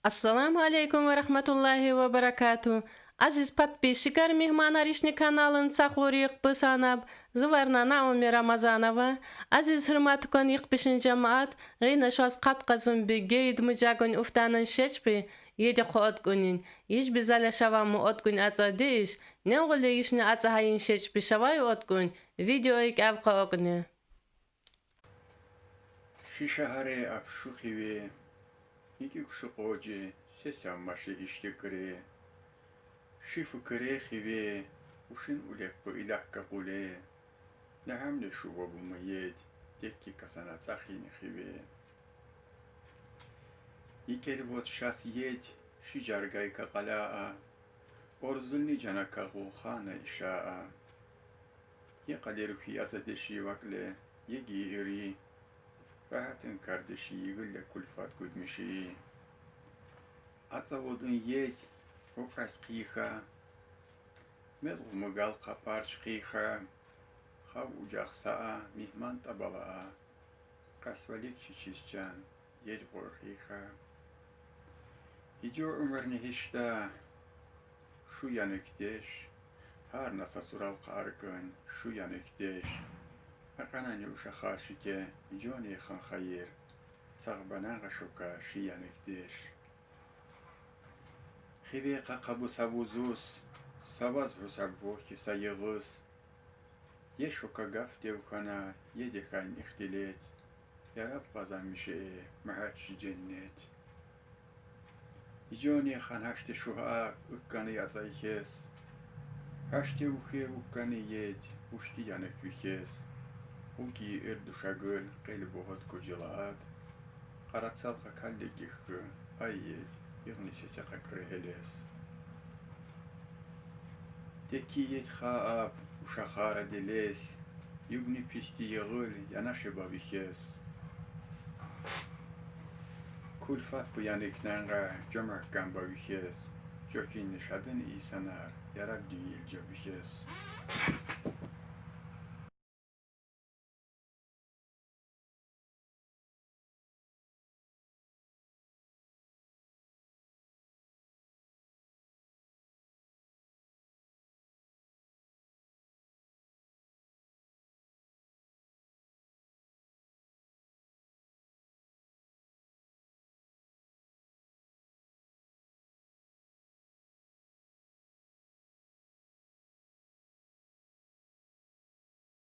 Ассаламу алейкум ва рахматуллахи ва баракату. Aziz подписчикар Мехманаришни каналын цахуриq бысанаб, зыварна Наоми Рамазанова, Aziz hırmatkon iqbişin jamaat, gıyna şos qatqazın bi geyd mıjagın uftanın şeçbi, yedi qoğutgunin, iş bizale şavamı otgun atza deyiş, ne oğlu işini atza hayın şeçbi şavay otgun, videoyu gavqa oqni. Şişahare apşuhive, iki kuşuqoci, sesammaşı iştekere, şifukere hive, uşin ulekbu ilahka qule, lahamle şuvabu mayed, tekki kasana tsahini hive. İkeri vot şas yed, şicargayka qalaa, orzulni canaka guhana işaa. Yaqadiru hiyatsa deşivakle, yegi iri, rahatın kardeşi yığılle kulfat güdmüşi. Atsavodun yed, okas qiha, medğumu gal qaparç qiha, xav ucaqsaa, mihman tabalaa, qasvalik çiçiscan, yed borqiha. Hico ömrünü hişta, şu yanıkdeş, har nasa sural qargın, şu yanıkdeş, Aqanani uşa xarşike, joni xan xayir, sağbana qaşoka şiyanekdeş. Xive qaqabu savuzus, savaz husabvo hisayığız, ye şoka gaf devkana, ye dekan ihtilet, yarab qazanmışe, mahatşi cennet. Joni xan haşte şuha, ıkkanı yatsaykes, haşte uhe ukkani yed, uşti yanek vihes, Uki erduşagöl qeyli boğat kocalaat, qaratsal qakalli gihkı, ayyed, yığnisese qakreheles. Tekiyet xaab, uşaxara deles, yugni pisti yığıl, yanaşı babihes. Kulfat bu yanıknanga, cömerkan babihes, Jokin nişadın isanar, yarab değil cabihes.